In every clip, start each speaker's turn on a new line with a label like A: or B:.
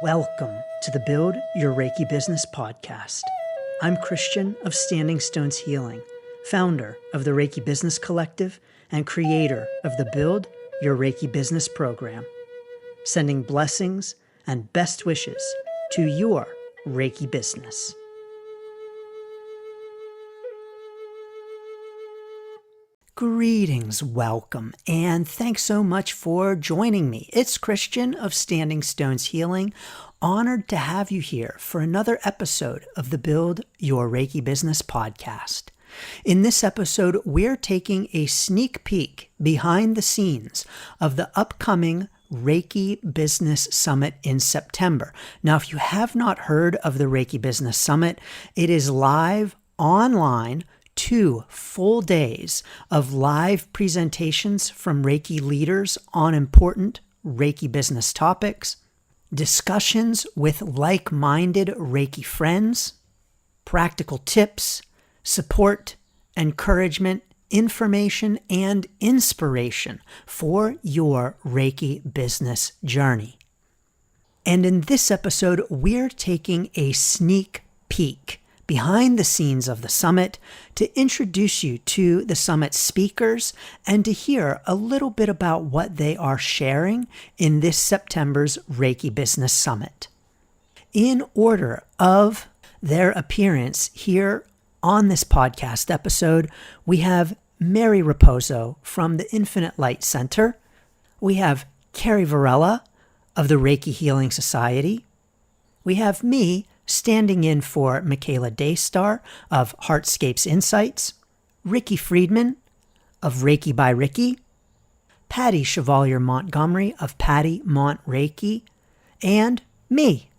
A: Welcome to the Build Your Reiki Business podcast. I'm Christian of Standing Stones Healing, founder of the Reiki Business Collective and creator of the Build Your Reiki Business program, sending blessings and best wishes to your Reiki business. Greetings, welcome, and thanks so much for joining me. It's Christian of Standing Stones Healing. Honored to have you here for another episode of the Build Your Reiki Business podcast. In this episode, we're taking a sneak peek behind the scenes of the upcoming Reiki Business Summit in September. Now, if you have not heard of the Reiki Business Summit, it is live online, 2 full days of live presentations from Reiki leaders on important Reiki business topics, discussions with like-minded Reiki friends, practical tips, support, encouragement, information, and inspiration for your Reiki business journey. And in this episode, we're taking a sneak peek behind the scenes of the summit to introduce you to the summit speakers and to hear a little bit about what they are sharing in this September's Reiki Business Summit. In order of their appearance here on this podcast episode, we have Mary Raposo from the Infinite Light Center. We have Carrie Varela of the Reiki Healing Society. We have me standing in for Michaela Daystar of Heartscapes Insights, Ricky Friedman of Reiki by Ricky, Patty Chevalier Montgomery of Patty Mont Reiki, and me.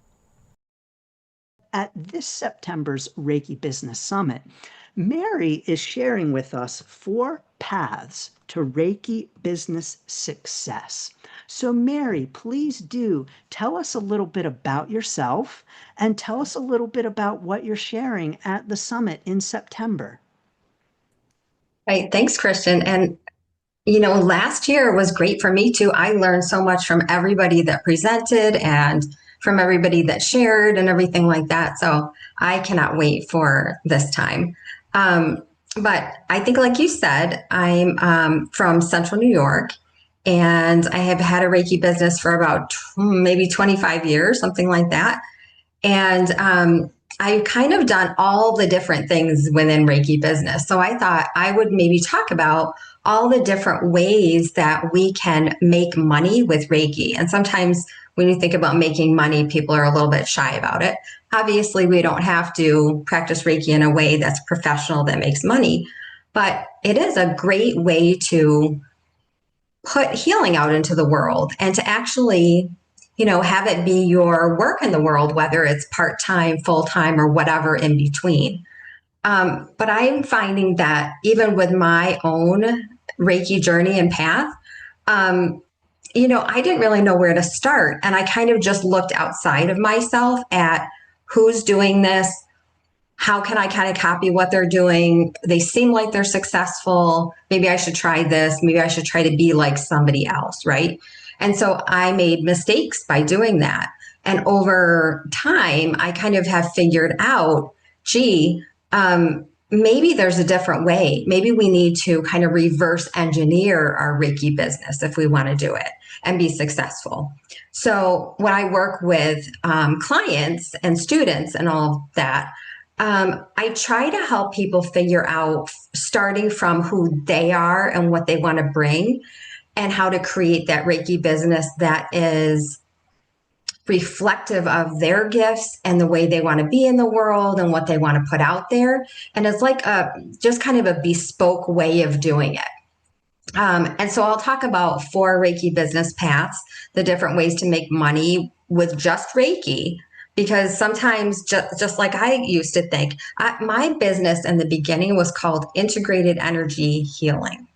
A: At this September's Reiki Business Summit, Mary is sharing with us 4 paths to Reiki business success. So Mary, please do tell us a little bit about yourself and tell us a little bit about what you're sharing at the summit in September.
B: Right. Thanks, Christian. And, last year was great for me too. I learned so much from everybody that presented and from everybody that shared and everything like that. So I cannot wait for this time. But I think, like you said, I'm from Central New York, and I have had a Reiki business for about maybe 25 years, something like that. And I've kind of done all the different things within Reiki business. So I thought I would maybe talk about all the different ways that we can make money with Reiki. And sometimes when you think about making money, people are a little bit shy about it. Obviously, we don't have to practice Reiki in a way that's professional that makes money, but it is a great way to put healing out into the world and to actually, have it be your work in the world, whether it's part-time, full-time, or whatever in between. But I'm finding that even with my own Reiki journey and path, I didn't really know where to start. And I kind of just looked outside of myself at who's doing this. How can I kind of copy what they're doing? They seem like they're successful. Maybe I should try this. Maybe I should try to be like somebody else, right? And so I made mistakes by doing that. And over time, I kind of have figured out, maybe there's a different way. Maybe we need to kind of reverse engineer our Reiki business if we want to do it and be successful. So when I work with clients and students and all of that, I try to help people figure out, starting from who they are and what they want to bring, and how to create that Reiki business that is reflective of their gifts and the way they want to be in the world and what they want to put out there. And it's like just kind of a bespoke way of doing it. And so I'll talk about 4 Reiki business paths, the different ways to make money with just Reiki. Because sometimes, just like I used to think, my business in the beginning was called Integrated Energy Healing.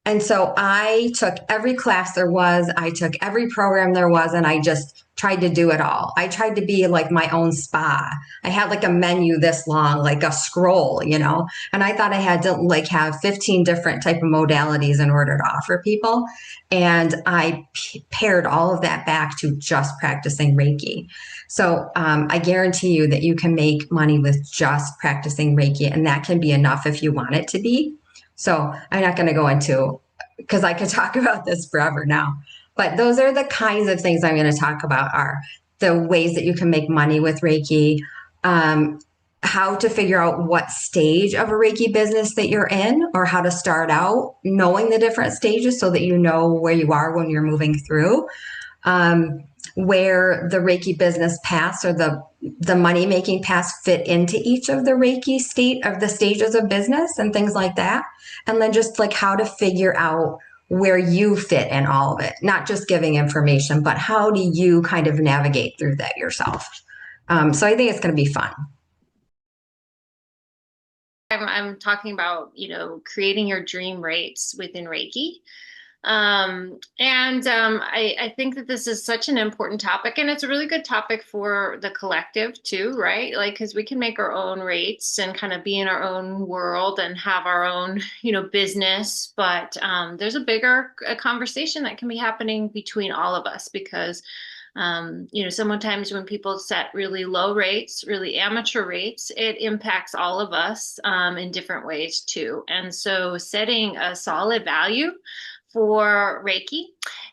B: And so I took every class there was, I took every program there was, and I just tried to do it all. I tried to be like my own spa. I had like a menu this long, like a scroll, and I thought I had to like have 15 different type of modalities in order to offer people. And I pared all of that back to just practicing Reiki. So I guarantee you that you can make money with just practicing Reiki, and that can be enough if you want it to be. So I'm not going to go into, because I could talk about this forever now. But those are the kinds of things I'm going to talk about, are the ways that you can make money with Reiki, um, how to figure out what stage of a Reiki business that you're in, or how to start out knowing the different stages so that you know where you are when you're moving through, um, where the Reiki business paths or the money making paths fit into each of the Reiki state of the stages of business and things like that. And then just like how to figure out where you fit in all of it, not just giving information, but how do you kind of navigate through that yourself? So I think it's going to be fun.
C: I'm talking about, creating your dream rates within Reiki. I think that this is such an important topic, and it's a really good topic for the collective too, right? Like, because we can make our own rates and kind of be in our own world and have our own, business. But there's a bigger conversation that can be happening between all of us, because sometimes when people set really low rates, really amateur rates, it impacts all of us in different ways too. And so setting a solid value for Reiki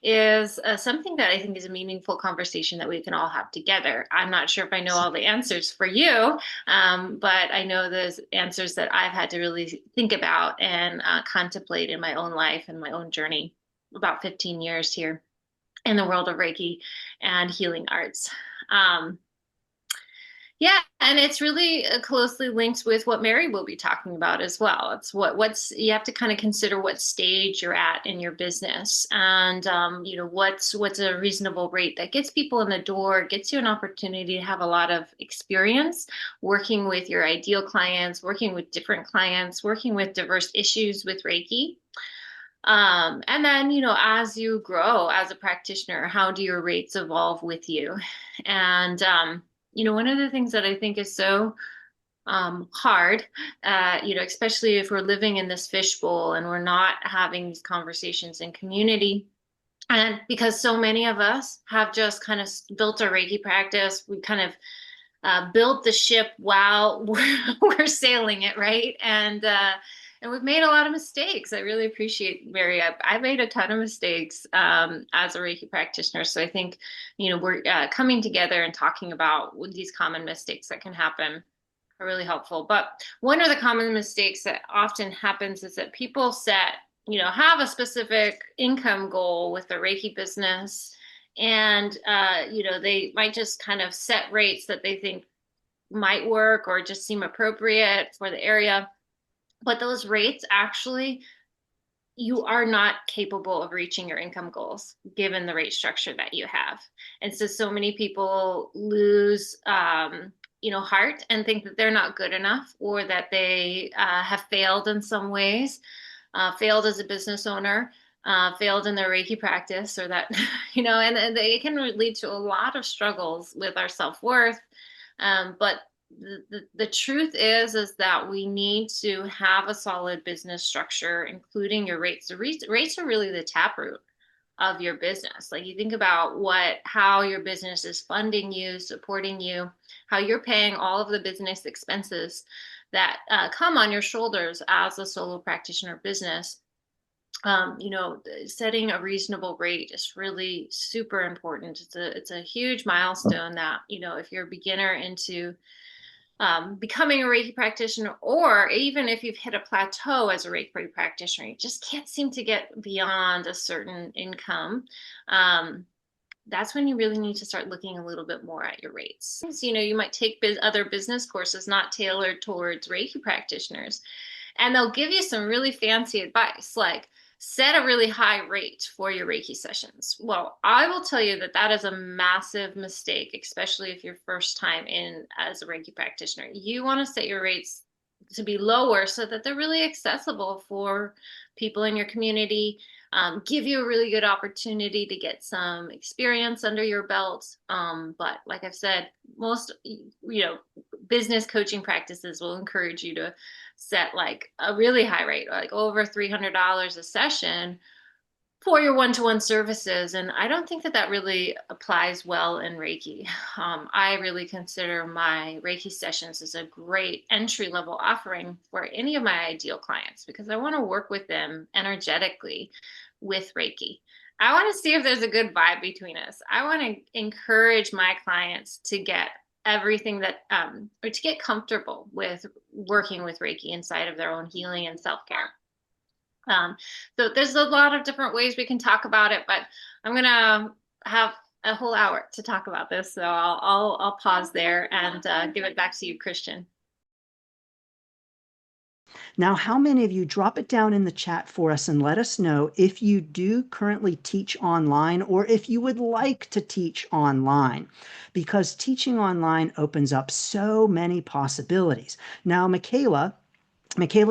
C: is something that I think is a meaningful conversation that we can all have together. I'm not sure if I know all the answers for you, but I know there's answers that I've had to really think about and contemplate in my own life and my own journey. About 15 years here in the world of Reiki and healing arts. Yeah, and it's really closely linked with what Mary will be talking about as well. It's what's you have to kind of consider what stage you're at in your business, and what's a reasonable rate that gets people in the door, gets you an opportunity to have a lot of experience working with your ideal clients, working with different clients, working with diverse issues with Reiki. And then, as you grow as a practitioner, how do your rates evolve with you? And, one of the things that I think is so hard, especially if we're living in this fishbowl and we're not having these conversations in community. And because so many of us have just kind of built our Reiki practice, we kind of built the ship while we're sailing it, right? And we've made a lot of mistakes. I really appreciate Mary. I made a ton of mistakes as a Reiki practitioner. So I think, we're coming together and talking about these common mistakes that can happen are really helpful. But one of the common mistakes that often happens is that people have a specific income goal with their Reiki business. And, they might just kind of set rates that they think might work or just seem appropriate for the area. But those rates actually, you are not capable of reaching your income goals given the rate structure that you have. And so many people lose, heart and think that they're not good enough, or that they have failed in some ways, failed as a business owner, failed in their Reiki practice, or that, and it can lead to a lot of struggles with our self-worth. But the truth is that we need to have a solid business structure, including your rates. The rates are really the taproot of your business. Like, you think about how your business is funding you, supporting you, how you're paying all of the business expenses that come on your shoulders as a solo practitioner business. Setting a reasonable rate is really super important. It's a huge milestone that, if you're a beginner into becoming a Reiki practitioner, or even if you've hit a plateau as a Reiki practitioner, you just can't seem to get beyond a certain income. That's when you really need to start looking a little bit more at your rates. You might take other business courses not tailored towards Reiki practitioners, and they'll give you some really fancy advice, like set a really high rate for your Reiki sessions. Well, I will tell you that is a massive mistake, especially if you're first time in as a Reiki practitioner. You want to set your rates to be lower so that they're really accessible for people in your community, give you a really good opportunity to get some experience under your belt. But like I've said, most, business coaching practices will encourage you to set like a really high rate, like over $300 a session for your one-to-one services. And I don't think that that really applies well in Reiki. I really consider my Reiki sessions as a great entry-level offering for any of my ideal clients, because I want to work with them energetically with Reiki. I want to see if there's a good vibe between us. I want to encourage my clients to get everything that, or to get comfortable with working with Reiki inside of their own healing and self-care. So there's a lot of different ways we can talk about it, but I'm gonna have a whole hour to talk about this, so I'll pause there and give it back to you, Christian.
A: Now, how many of you drop it down in the chat for us and let us know if you do currently teach online or if you would like to teach online, because teaching online opens up so many possibilities. Now, Michaela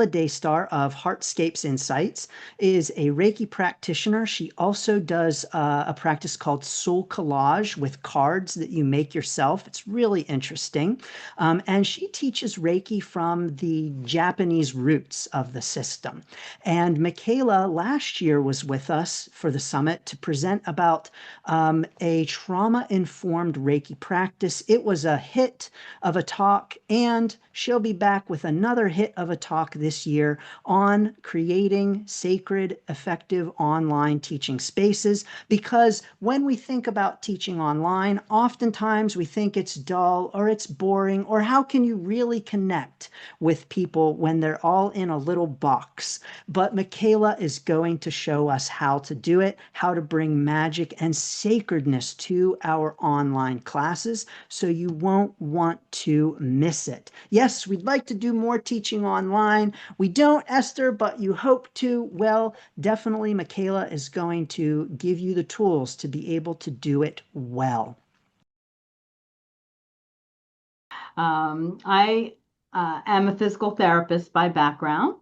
A: Daystar of Heartscapes Insights is a Reiki practitioner. She also does a practice called Soul Collage with cards that you make yourself. It's really interesting. And she teaches Reiki from the Japanese roots of the system. And Michaela last year was with us for the summit to present about a trauma-informed Reiki practice. It was a hit of a talk, and she'll be back with another hit of a talk this year on creating sacred, effective online teaching spaces. Because when we think about teaching online, oftentimes we think it's dull or it's boring, or how can you really connect with people when they're all in a little box? But Michaela is going to show us how to do it, how to bring magic and sacredness to our online classes, so you won't want to miss it. Yes, we'd like to do more teaching online. We don't, Esther, but you hope to. Well, definitely Michaela is going to give you the tools to be able to do it well.
D: I am a physical therapist by background,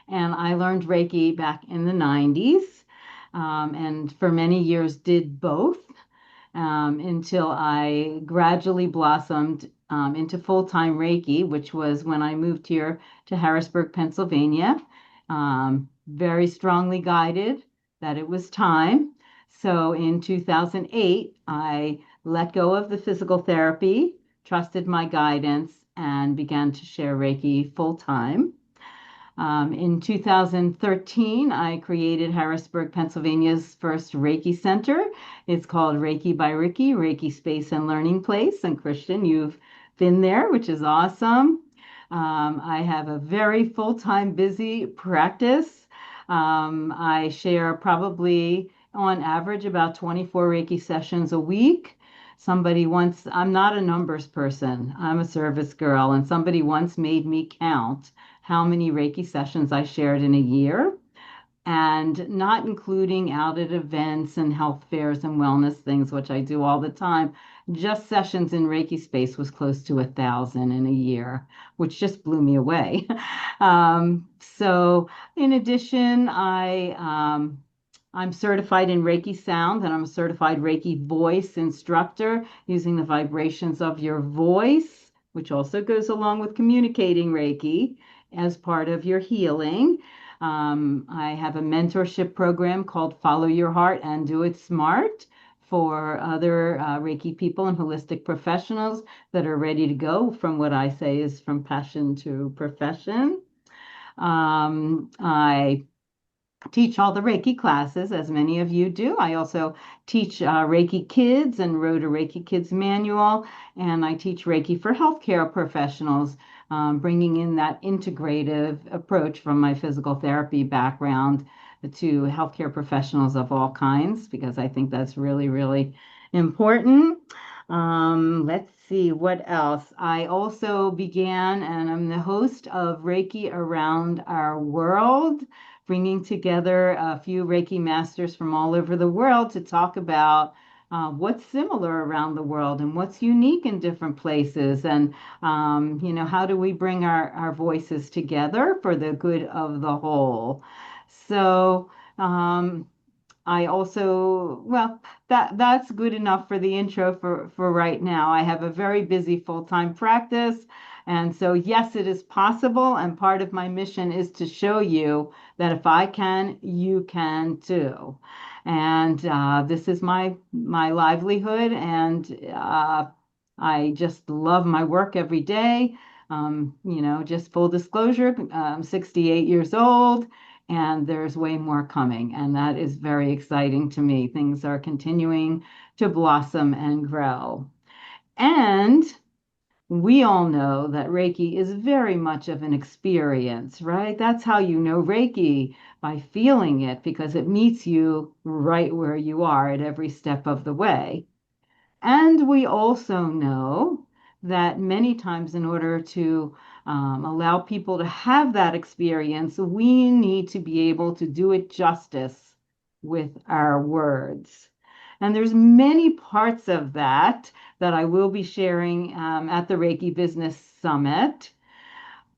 D: and I learned Reiki back in the 90s, and for many years did both until I gradually blossomed into full-time Reiki, which was when I moved here to Harrisburg, Pennsylvania. Very strongly guided that it was time. So in 2008, I let go of the physical therapy, trusted my guidance, and began to share Reiki full-time. In 2013, I created Harrisburg, Pennsylvania's first Reiki center. It's called Reiki by Reiki, Reiki Space and Learning Place. And Christian, you've been there, which is awesome. I have a very full-time busy practice. I share probably on average about 24 Reiki sessions a week. I'm not a numbers person, I'm a service girl, and somebody once made me count how many Reiki sessions I shared in a year, and not including out at events and health fairs and wellness things, which I do all the time. Just sessions in Reiki space was close to 1,000 in a year, which just blew me away. So in addition, I'm certified in Reiki sound, and I'm a certified Reiki voice instructor using the vibrations of your voice, which also goes along with communicating Reiki as part of your healing. I have a mentorship program called Follow Your Heart and Do It Smart for other Reiki people and holistic professionals that are ready to go from what I say is from passion to profession. I teach all the Reiki classes, as many of you do. I also teach Reiki Kids and wrote a Reiki Kids manual, and I teach Reiki for healthcare professionals, bringing in that integrative approach from my physical therapy background to healthcare professionals of all kinds, because I think that's really, really important. Let's see what else. I also began, and I'm the host of Reiki Around Our World, bringing together a few Reiki masters from all over the world to talk about what's similar around the world and what's unique in different places. And, how do we bring our voices together for the good of the whole? So I also, well, that's good enough for the intro for right now. I have a very busy full-time practice, and so yes, it is possible. And part of my mission is to show you that if I can, you can too. And this is my livelihood, and I just love my work every day. Just full disclosure, I'm 68 years old and there's way more coming. And that is very exciting to me. Things are continuing to blossom and grow. And we all know that Reiki is very much of an experience, right? That's how you know Reiki, by feeling it, because it meets you right where you are at every step of the way. And we also know that many times, in order to allow people to have that experience, we need to be able to do it justice with our words. And there's many parts of that that I will be sharing at the Reiki Business Summit.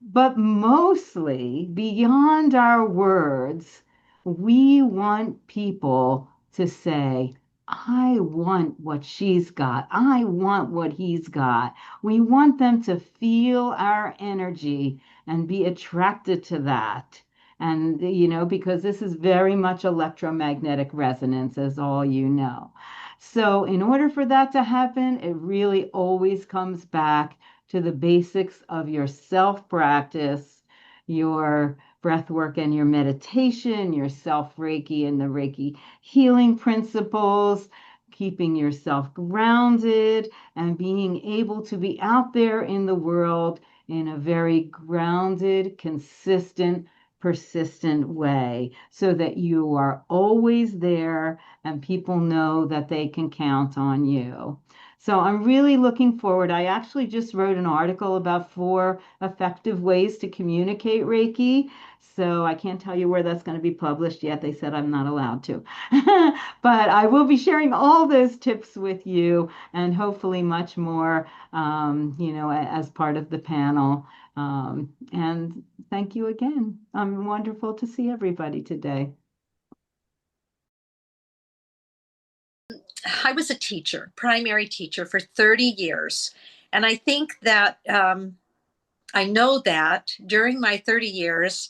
D: But mostly, beyond our words, we want people to say, I want what she's got. I want what he's got. We want them to feel our energy and be attracted to that. And, because this is very much electromagnetic resonance, as all you know. So, in order for that to happen, it really always comes back to the basics of your self practice, your breath work and your meditation, your self Reiki and the Reiki healing principles, keeping yourself grounded and being able to be out there in the world in a very grounded, consistent, persistent way so that you are always there and people know that they can count on you. So I'm really looking forward. I actually just wrote an article about 4 effective ways to communicate Reiki. So I can't tell you where that's going to be published yet. They said I'm not allowed to. But I will be sharing all those tips with you and hopefully much more, as part of the panel. And thank you again. Wonderful to see everybody today.
E: I was a teacher, primary teacher for 30 years. And I think that I know that during my 30 years,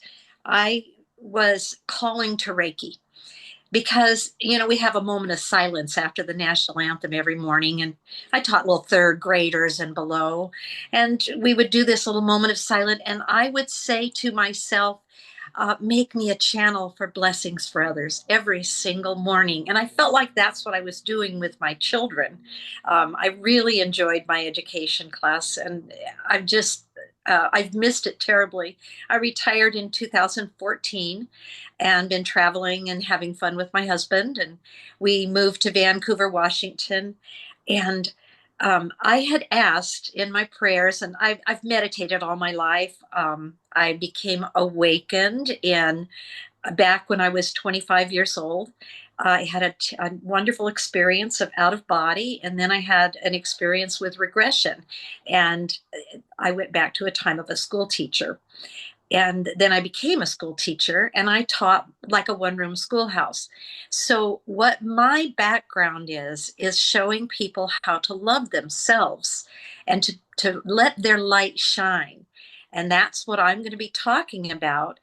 E: I was calling to Reiki because, we have a moment of silence after the national anthem every morning. And I taught little third graders and below. And we would do this little moment of silence. And I would say to myself, make me a channel for blessings for others every single morning. And I felt like that's what I was doing with my children. I really enjoyed my education class, and I've missed it terribly. I retired in 2014 and been traveling and having fun with my husband. And we moved to Vancouver, Washington. And I had asked in my prayers, and I've meditated all my life. I became awakened back when I was 25 years old. I had a wonderful experience of out of body, and then I had an experience with regression. And I went back to a time of a school teacher. And then I became a school teacher and I taught like a one-room schoolhouse. So what my background is showing people how to love themselves and to let their light shine. And that's what I'm going to be talking about,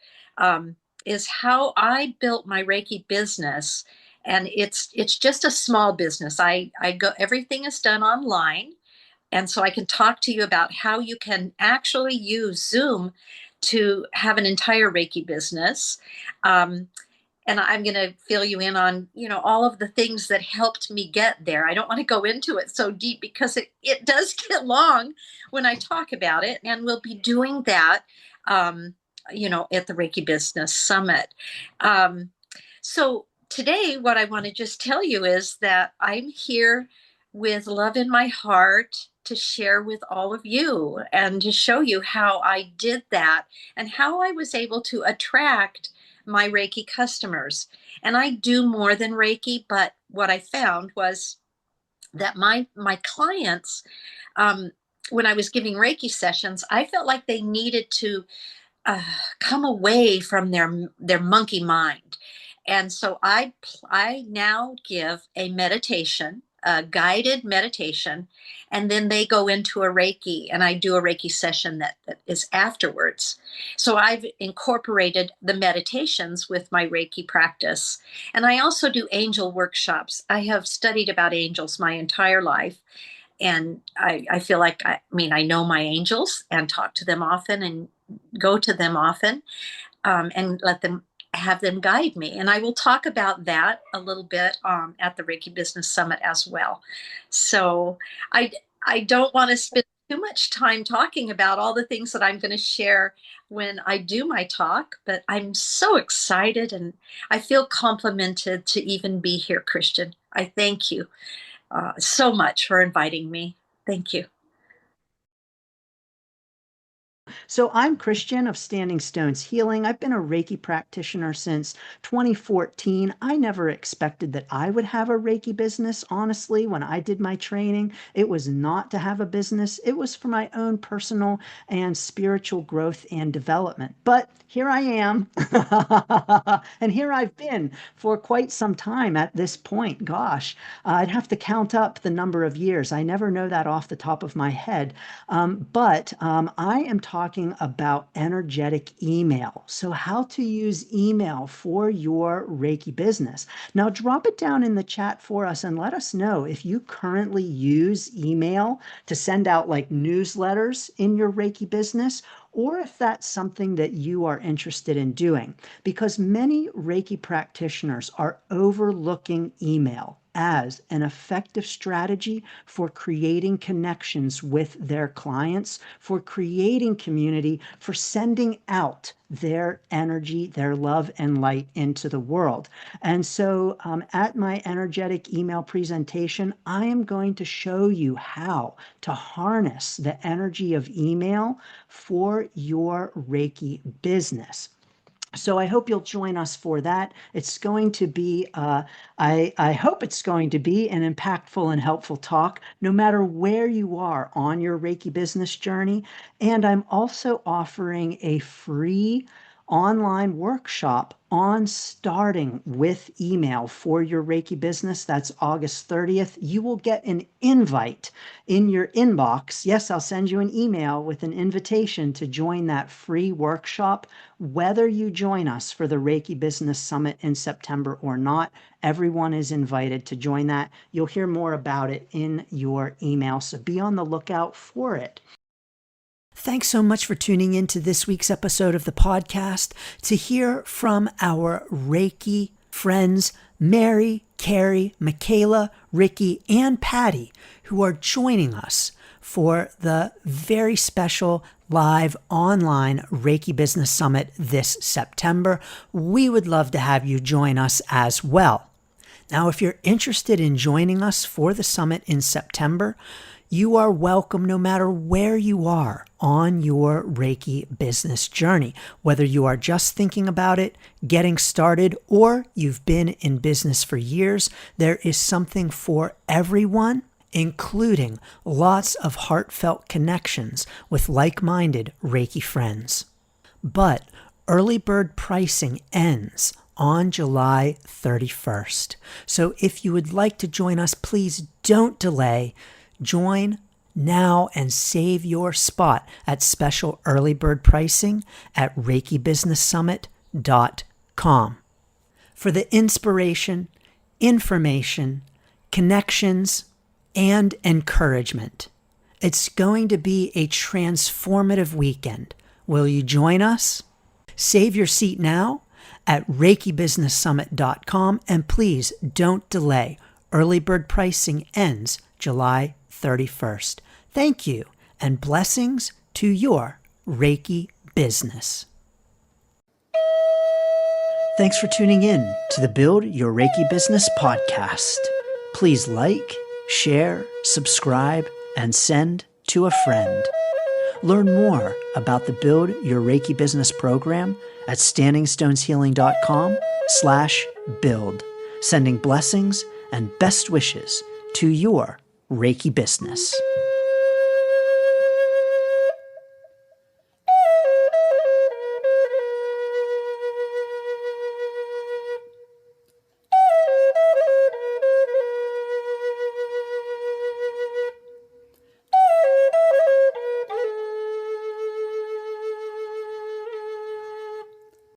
E: is how I built my Reiki business. And it's just a small business. I go, everything is done online. And so I can talk to you about how you can actually use Zoom to have an entire Reiki business. And I'm going to fill you in on, all of the things that helped me get there. I don't want to go into it so deep because it does get long when I talk about it. And we'll be doing that, at the Reiki Business Summit. So today, what I want to just tell you is that I'm here with love in my heart to share with all of you and to show you how I did that and how I was able to attract my Reiki customers. And I do more than Reiki, but what I found was that my clients, when I was giving Reiki sessions, I felt like they needed to come away from their monkey mind And so I now give a meditation, a guided meditation, and then they go into a Reiki, and I do a Reiki session that is afterwards. So I've incorporated the meditations with my Reiki practice. And I also do angel workshops. I have studied about angels my entire life. And I feel like, I know my angels and talk to them often and go to them often, and let them have them guide me. And I will talk about that a little bit at the Reiki Business Summit as well. So I I don't want to spend too much time talking about all the things that I'm going to share when I do my talk, but I'm so excited and I feel complimented to even be here, Christian. I thank you so much for inviting me. Thank you.
A: So I'm Christian of Standing Stones Healing. I've been a Reiki practitioner since 2014. I never expected that I would have a Reiki business. Honestly, when I did my training, it was not to have a business. It was for my own personal and spiritual growth and development. But here I am. And here I've been for quite some time at this point. Gosh, I'd have to count up the number of years. I never know that off the top of my head. But I am talking about energetic email. So how to use email for your Reiki business. Now drop it down in the chat for us and let us know if you currently use email to send out like newsletters in your Reiki business, or if that's something that you are interested in doing, because many Reiki practitioners are overlooking email as an effective strategy for creating connections with their clients, for creating community, for sending out their energy, their love and light into the world. And so at my energetic email presentation, I am going to show you how to harness the energy of email for your Reiki business. So I hope you'll join us for that. It's going to be, I hope it's going to be an impactful and helpful talk, no matter where you are on your Reiki business journey. And I'm also offering a free online workshop on starting with email for your Reiki business. That's August 30th. You will get an invite in your inbox. Yes, I'll send you an email with an invitation to join that free workshop. Whether you join us for the Reiki Business Summit in September or not, everyone is invited to join that. You'll hear more about it in your email, so be on the lookout for it. Thanks so much for tuning in to this week's episode of the podcast to hear from our Reiki friends, Mary, Carrie, Michaela, Ricky, and Patty, who are joining us for the very special live online Reiki Business Summit this September. We would love to have you join us as well. Now, if you're interested in joining us for the summit in September, you are welcome no matter where you are on your Reiki business journey, whether you are just thinking about it, getting started, or you've been in business for years. There is something for everyone, including lots of heartfelt connections with like-minded Reiki friends. But early bird pricing ends on July 31st. So if you would like to join us, please don't delay. Join now and save your spot at special early bird pricing at reikibusinesssummit.com. For the inspiration, information, connections, and encouragement. It's going to be a transformative weekend. Will you join us? Save your seat now at reikibusinesssummit.com, and please don't delay. Early bird pricing ends July 31st. Thank you, and blessings to your Reiki business. Thanks for tuning in to the Build Your Reiki Business podcast. Please like, share, subscribe, and send to a friend. Learn more about the Build Your Reiki Business program at standingstoneshealing.com/build. Sending blessings and best wishes to your Reiki business.